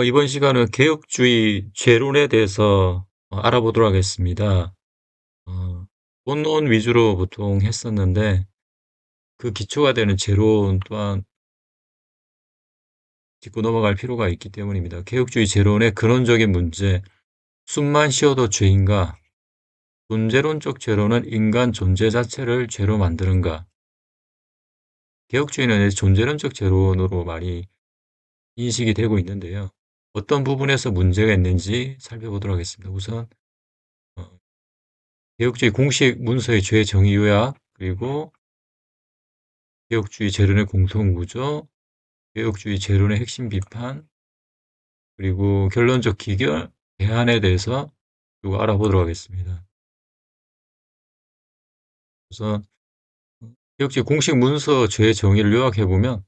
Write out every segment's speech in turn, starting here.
이번 시간은 개혁주의 죄론에 대해서 알아보도록 하겠습니다. 어 본론 위주로 보통 했었는데 그 기초가 되는 재론 또한 짚고 넘어갈 필요가 있기 때문입니다. 개혁주의 재론의 근원적인 문제, 숨만 쉬어도 죄인가? 존재론적 죄론은 인간 존재 자체를 죄로 만드는가? 개혁주의는 존재론적 죄론으로 많이 인식이 되고 있는데요. 어떤 부분에서 문제가 있는지 살펴보도록 하겠습니다. 우선 어 개혁주의 공식 문서의 죄 정의 요약, 그리고 개혁주의 재론의 공통구조, 개혁주의 재론의 핵심 비판, 그리고 결론적 기결, 대안에 대해서 이거 알아보도록 하겠습니다. 우선 개혁주의 공식 문서 죄 정의를 요약해보면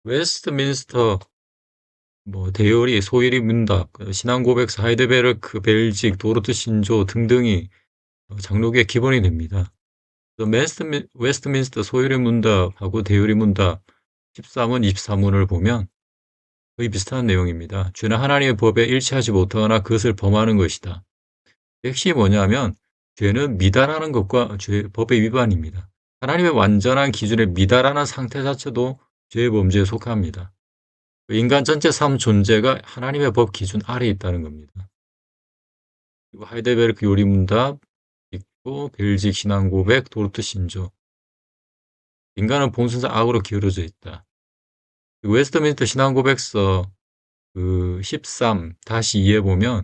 웨스트민스터 대요리, 소유리 문답, 신앙고백서, 하이델베르크, 벨직, 도르트 신조 등등이 장로교의 기본이 됩니다. 웨스트민스터 소유리 문답하고 대요리 문답 13문, 24문을 보면 거의 비슷한 내용입니다. 죄는 하나님의 법에 일치하지 못하거나 그것을 범하는 것이다. 핵심이 뭐냐면 죄는 미달하는 것과 법의 위반입니다. 하나님의 완전한 기준에 미달하는 상태 자체도 죄의 범죄에 속합니다. 인간 전체 삶 존재가 하나님의 법 기준 아래에 있다는 겁니다. 그리고 하이델베르크 요리문답 있고, 벨직 신앙고백, 도르트 신조. 인간은 본성상 악으로 기울어져 있다. 웨스트민스터 신앙고백서 13-2에 보면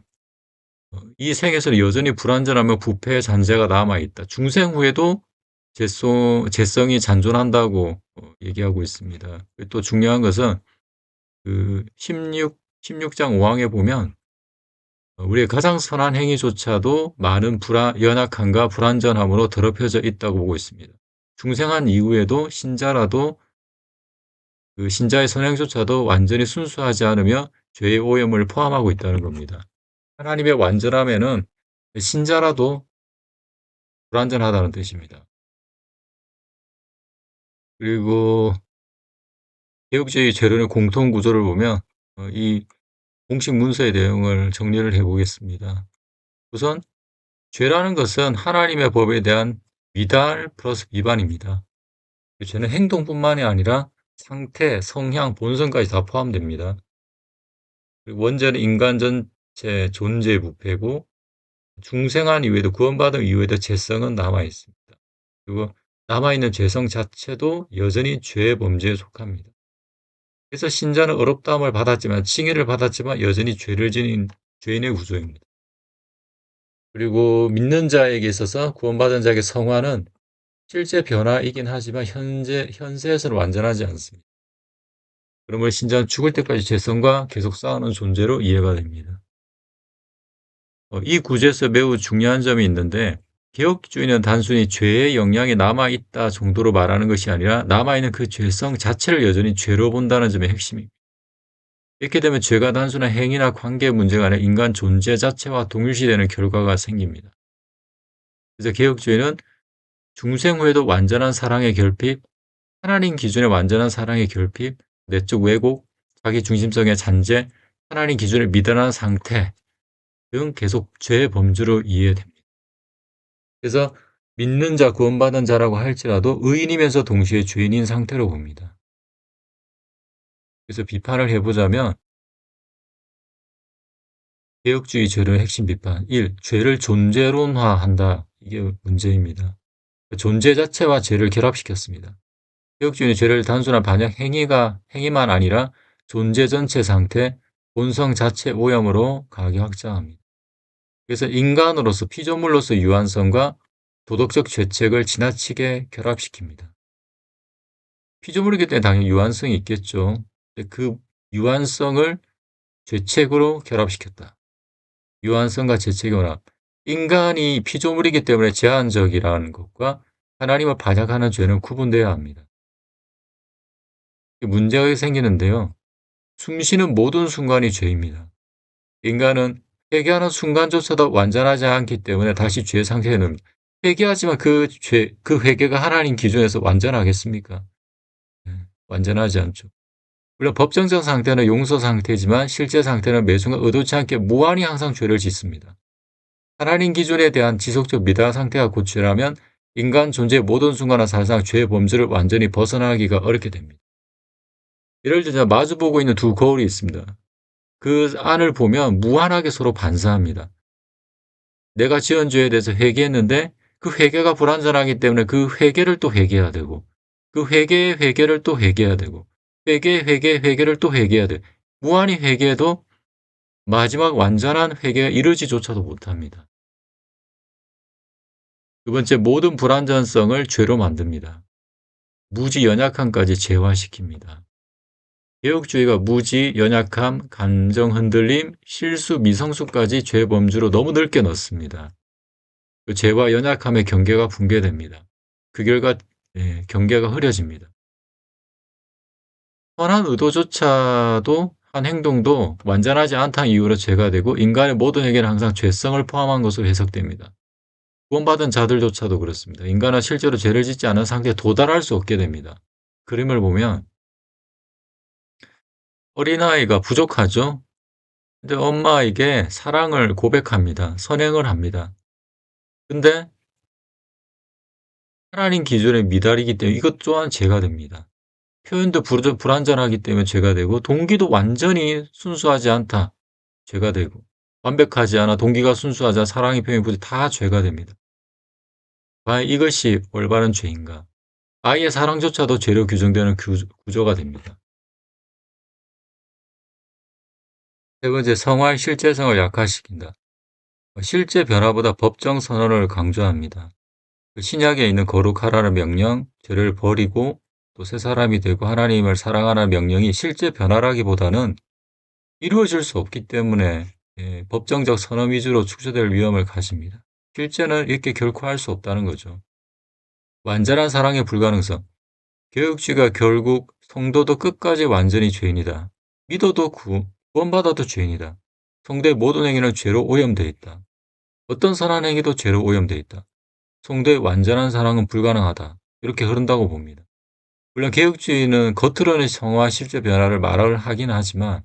이 생에서는 여전히 불완전하며 부패의 잔재가 남아있다. 중생 후에도 재성이 잔존한다고 얘기하고 있습니다. 또 중요한 것은 16장 5항에 보면 우리의 가장 선한 행위조차도 많은 연약함과 불완전함으로 더럽혀져 있다고 보고 있습니다. 중생한 이후에도 신자라도 그 신자의 선행조차도 완전히 순수하지 않으며 죄의 오염을 포함하고 있다는 겁니다. 하나님의 완전함에는 신자라도 불완전하다는 뜻입니다. 그리고 개혁주의 재론의 공통구조를 보면 이 공식 문서의 내용을 정리를 해보겠습니다. 우선 죄라는 것은 하나님의 법에 대한 미달 플러스 위반입니다. 죄는 행동뿐만이 아니라 상태, 성향, 본성까지 다 포함됩니다. 그리고 원죄는 인간 전체 존재의 부패고, 중생한 이후에도 구원받은 이후에도 죄성은 남아있습니다. 그리고 남아있는 죄성 자체도 여전히 죄의 범죄에 속합니다. 그래서 신자는 어렵다함을 받았지만, 칭의를 받았지만 여전히 죄를 지닌 죄인의 구조입니다. 그리고 믿는 자에게 있어서 구원받은 자에게 성화는 실제 변화이긴 하지만 현세에서는 완전하지 않습니다. 그러므로 신자는 죽을 때까지 죄성과 계속 싸우는 존재로 이해가 됩니다. 이 구제에서 매우 중요한 점이 있는데, 개혁주의는 단순히 죄의 영향이 남아있다 정도로 말하는 것이 아니라 남아있는 그 죄성 자체를 여전히 죄로 본다는 점이 핵심입니다. 이렇게 되면 죄가 단순한 행위나 관계 문제가 아니라 인간 존재 자체와 동일시되는 결과가 생깁니다. 그래서 개혁주의는 중생 후에도 완전한 사랑의 결핍, 하나님 기준의 완전한 사랑의 결핍, 내적 왜곡, 자기 중심성의 잔재, 하나님 기준을 미달한 상태 등 계속 죄의 범주로 이해됩니다. 그래서 믿는 자, 구원받은 자라고 할지라도 의인이면서 동시에 죄인인 상태로 봅니다. 그래서 비판을 해보자면 개혁주의 죄의 핵심 비판 1. 죄를 존재론화한다. 이게 문제입니다. 존재 자체와 죄를 결합시켰습니다. 개혁주의는 죄를 단순한 반역 행위만 아니라 존재 전체 상태, 본성 자체 오염으로 강하게 확장합니다. 그래서 인간으로서 피조물로서 유한성과 도덕적 죄책을 지나치게 결합시킵니다. 피조물이기 때문에 당연히 유한성이 있겠죠. 그 유한성을 죄책으로 결합시켰다. 유한성과 죄책의 혼합. 인간이 피조물이기 때문에 제한적이라는 것과 하나님을 반역하는 죄는 구분되어야 합니다. 문제가 생기는데요. 숨쉬는 모든 순간이 죄입니다. 인간은 회개하는 순간조차도 완전하지 않기 때문에 다시 죄 상태에 놓습니다. 회개하지만 그 회개가 하나님 기준에서 완전하겠습니까? 완전하지 않죠. 물론 법정적 상태는 용서 상태지만 실제 상태는 매 순간 의도치 않게 무한히 항상 죄를 짓습니다. 하나님 기준에 대한 지속적 미다 상태가 곧 죄라면 인간 존재의 모든 순간은 사실상 죄의 범주를 완전히 벗어나기가 어렵게 됩니다. 예를 들자 마주보고 있는 두 거울이 있습니다. 그 안을 보면 무한하게 서로 반사합니다. 내가 지은 죄에 대해서 회개했는데 그 회개가 불완전하기 때문에 그 회개를 또 회개해야 되고 그 회개의 회개를 또 회개해야 되고 회개를 또 회개해야 돼. 무한히 회개해도 마지막 완전한 회개가 이르지조차도 못합니다. 두 번째, 모든 불완전성을 죄로 만듭니다. 무지 연약함까지 재화시킵니다. 개혁주의가 무지, 연약함, 감정 흔들림, 실수, 미성숙까지 죄 범주로 너무 넓게 넣습니다. 그 죄와 연약함의 경계가 붕괴됩니다. 그 결과 경계가 흐려집니다. 선한 의도조차도 한 행동도 완전하지 않다는 이유로 죄가 되고 인간의 모든 행위는 항상 죄성을 포함한 것으로 해석됩니다. 구원받은 자들조차도 그렇습니다. 인간은 실제로 죄를 짓지 않은 상태에 도달할 수 없게 됩니다. 그림을 보면 어린아이가 부족하죠? 근데 엄마에게 사랑을 고백합니다. 선행을 합니다. 근데 하나님 기준에 미달이기 때문에 이것 또한 죄가 됩니다. 표현도 불완전하기 때문에 죄가 되고 동기도 완전히 순수하지 않다. 죄가 되고 완벽하지 않아 동기가 순수하지 않아 사랑의 표현이 부족 다 죄가 됩니다. 과연 이것이 올바른 죄인가? 아이의 사랑조차도 죄로 규정되는 구조가 됩니다. 세 번째, 성화의 실제성을 약화시킨다. 실제 변화보다 법정 선언을 강조합니다. 신약에 있는 거룩하라는 명령, 죄를 버리고 또 새 사람이 되고 하나님을 사랑하라는 명령이 실제 변화라기보다는 이루어질 수 없기 때문에 법정적 선언 위주로 축소될 위험을 가집니다. 실제는 이렇게 결코 할 수 없다는 거죠. 완전한 사랑의 불가능성. 교육주의가 결국 성도도 끝까지 완전히 죄인이다. 믿어도 구원받아도 죄인이다. 성도의 모든 행위는 죄로 오염되어 있다. 어떤 선한 행위도 죄로 오염되어 있다. 성도의 완전한 사랑은 불가능하다. 이렇게 흐른다고 봅니다. 물론 개혁주의는 겉으로는 성화 실제 변화를 말을 하긴 하지만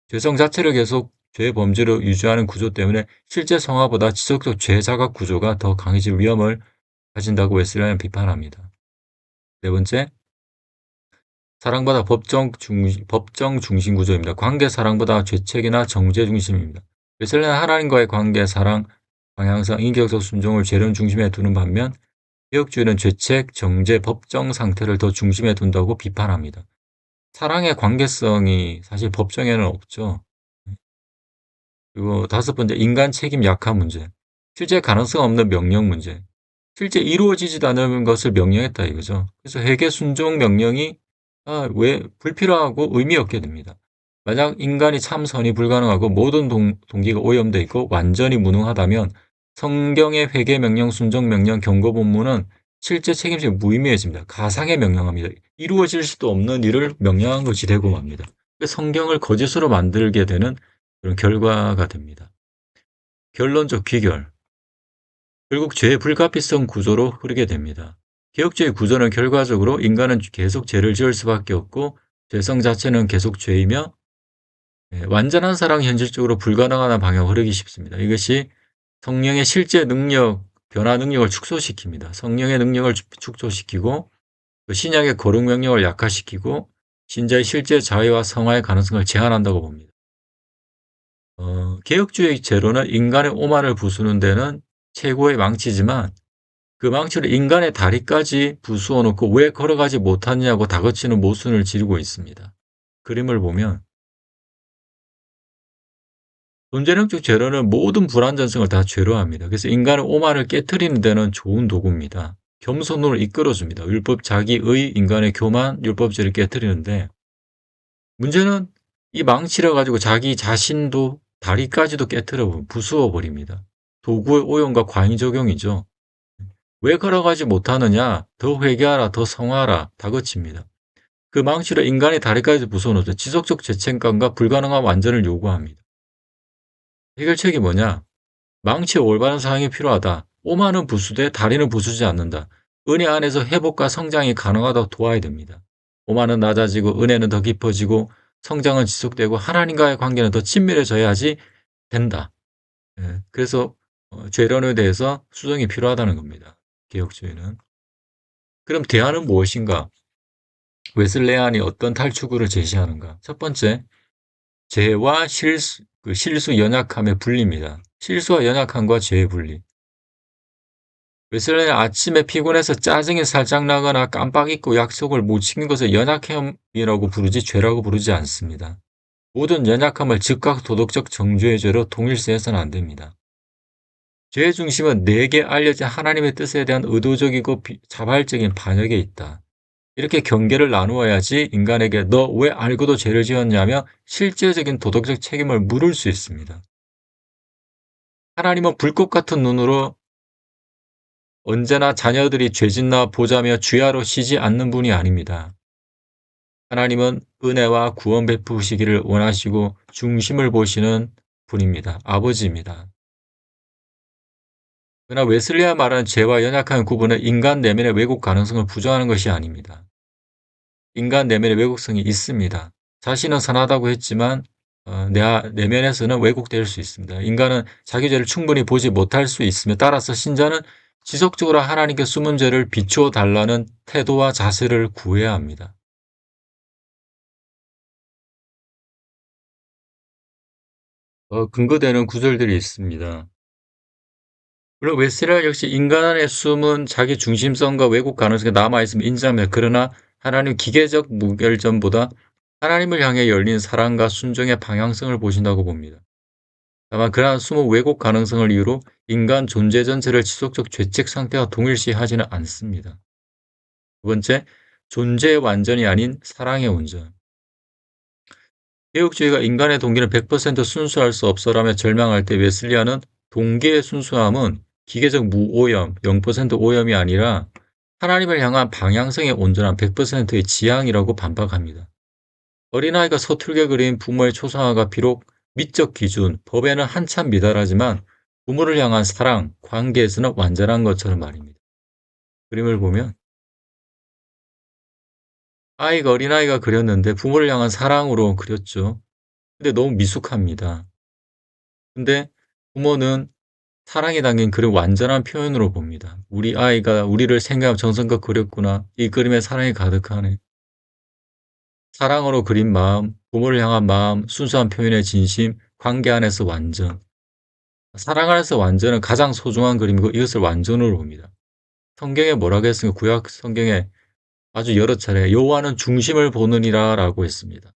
죄성 자체를 계속 죄의 범죄로 유지하는 구조 때문에 실제 성화보다 지속적 죄 자각 구조가 더 강해질 위험을 가진다고 웨슬리는 비판합니다. 네 번째, 사랑보다 법정 중심 구조입니다. 관계 사랑보다 죄책이나 정죄 중심입니다. 웨슬리는 하나님과의 관계, 사랑, 방향성, 인격적 순종을 죄론 중심에 두는 반면 개혁주의는 죄책, 정죄, 법정 상태를 더 중심에 둔다고 비판합니다. 사랑의 관계성이 사실 법정에는 없죠. 그리고 다섯 번째, 인간 책임 약화 문제. 실제 가능성 없는 명령 문제. 실제 이루어지지도 않은 것을 명령했다 이거죠. 그래서 회계 순종 명령이 왜 불필요하고 의미 없게 됩니다. 만약 인간이 참선이 불가능하고 모든 동기가 오염되어 있고 완전히 무능하다면 성경의 회계 명령, 순종 명령, 경고 본문은 실제 책임이 무의미해집니다. 가상의 명령합니다. 이루어질 수도 없는 일을 명령한 것이 되고 맙니다. 성경을 거짓으로 만들게 되는 그런 결과가 됩니다. 결론적 귀결. 결국 죄의 불가피성 구조로 흐르게 됩니다. 개혁주의 구조는 결과적으로 인간은 계속 죄를 지을 수밖에 없고 죄성 자체는 계속 죄이며 완전한 사랑이 현실적으로 불가능한 방향으로 흐르기 쉽습니다. 이것이 성령의 실제 능력, 변화 능력을 축소시킵니다. 성령의 능력을 축소시키고 신약의 거룩 명령을 약화시키고 신자의 실제 자유와 성화의 가능성을 제한한다고 봅니다. 개혁주의 제로는 인간의 오만을 부수는 데는 최고의 망치지만 그 망치를 인간의 다리까지 부수어 놓고 왜 걸어가지 못하느냐고 다그치는 모순을 지르고 있습니다. 그림을 보면 존재능적 제로는 모든 불완전성을 다 제로합니다. 그래서 인간의 오만을 깨트리는 데는 좋은 도구입니다. 겸손으로 이끌어줍니다. 율법 자기의 인간의 교만, 율법주의를 깨트리는데 문제는 이 망치를 가지고 자기 자신도 다리까지도 깨트려 부수어 버립니다. 도구의 오용과 과잉 적용이죠. 왜 걸어가지 못하느냐? 더 회개하라, 더 성화하라, 다그칩니다. 그 망치로 인간의 다리까지 부숴놓죠. 지속적 죄책감과 불가능한 완전을 요구합니다. 해결책이 뭐냐? 망치의 올바른 사용이 필요하다. 오만은 부수되 다리는 부수지 않는다. 은혜 안에서 회복과 성장이 가능하다고 도와야 됩니다. 오만은 낮아지고 은혜는 더 깊어지고 성장은 지속되고 하나님과의 관계는 더 친밀해져야지 된다. 예. 그래서 죄론에 대해서 수정이 필요하다는 겁니다. 개혁주의는. 그럼 대안은 무엇인가? 웨슬레안이 어떤 탈출구를 제시하는가? 첫 번째, 죄와 실수 연약함의 분리입니다. 실수와 연약함과 죄의 분리. 웨슬레는 아침에 피곤해서 짜증이 살짝 나거나 깜빡 잊고 약속을 못 지킨 것을 연약함이라고 부르지 죄라고 부르지 않습니다. 모든 연약함을 즉각 도덕적 정죄의 죄로 동일시해서는 안 됩니다. 죄의 중심은 내게 알려진 하나님의 뜻에 대한 의도적이고 자발적인 반역에 있다. 이렇게 경계를 나누어야지 인간에게 너 왜 알고도 죄를 지었냐며 실제적인 도덕적 책임을 물을 수 있습니다. 하나님은 불꽃 같은 눈으로 언제나 자녀들이 죄짓나 보자며 주야로 쉬지 않는 분이 아닙니다. 하나님은 은혜와 구원 베푸시기를 원하시고 중심을 보시는 분입니다. 아버지입니다. 그러나 웨슬리가 말하는 죄와 연약한 구분은 인간 내면의 왜곡 가능성을 부정하는 것이 아닙니다. 인간 내면의 왜곡성이 있습니다. 자신은 선하다고 했지만 내면에서는 왜곡될 수 있습니다. 인간은 자기 죄를 충분히 보지 못할 수 있으며 따라서 신자는 지속적으로 하나님께 숨은 죄를 비추어 달라는 태도와 자세를 구해야 합니다. 근거되는 구절들이 있습니다. 물론 웨스레아 역시 인간 안에 숨은 자기 중심성과 왜곡 가능성이 남아있음을 인정합니다. 그러나 하나님 기계적 무결점보다 하나님을 향해 열린 사랑과 순종의 방향성을 보신다고 봅니다. 다만 그러한 숨은 왜곡 가능성을 이유로 인간 존재 전체를 지속적 죄책 상태와 동일시하지는 않습니다. 두 번째, 존재의 완전이 아닌 사랑의 온전. 개혁주의가 인간의 동기는 100% 순수할 수 없어라며 절망할 때 웨슬리아는 동기의 순수함은 기계적 무오염, 0% 오염이 아니라 하나님을 향한 방향성의 온전한 100%의 지향이라고 반박합니다. 어린아이가 서툴게 그린 부모의 초상화가 비록 미적 기준, 법에는 한참 미달하지만 부모를 향한 사랑, 관계에서는 완전한 것처럼 말입니다. 그림을 보면 어린아이가 그렸는데 부모를 향한 사랑으로 그렸죠. 근데 너무 미숙합니다. 근데 부모는 사랑이 담긴 그림 완전한 표현으로 봅니다. 우리 아이가 우리를 생각하며 정성껏 그렸구나. 이 그림에 사랑이 가득하네. 사랑으로 그린 마음, 부모를 향한 마음, 순수한 표현의 진심, 관계 안에서 완전. 사랑 안에서 완전은 가장 소중한 그림이고 이것을 완전으로 봅니다. 성경에 뭐라고 했습니까? 구약 성경에 아주 여러 차례 여호와는 중심을 보느니라 라고 했습니다.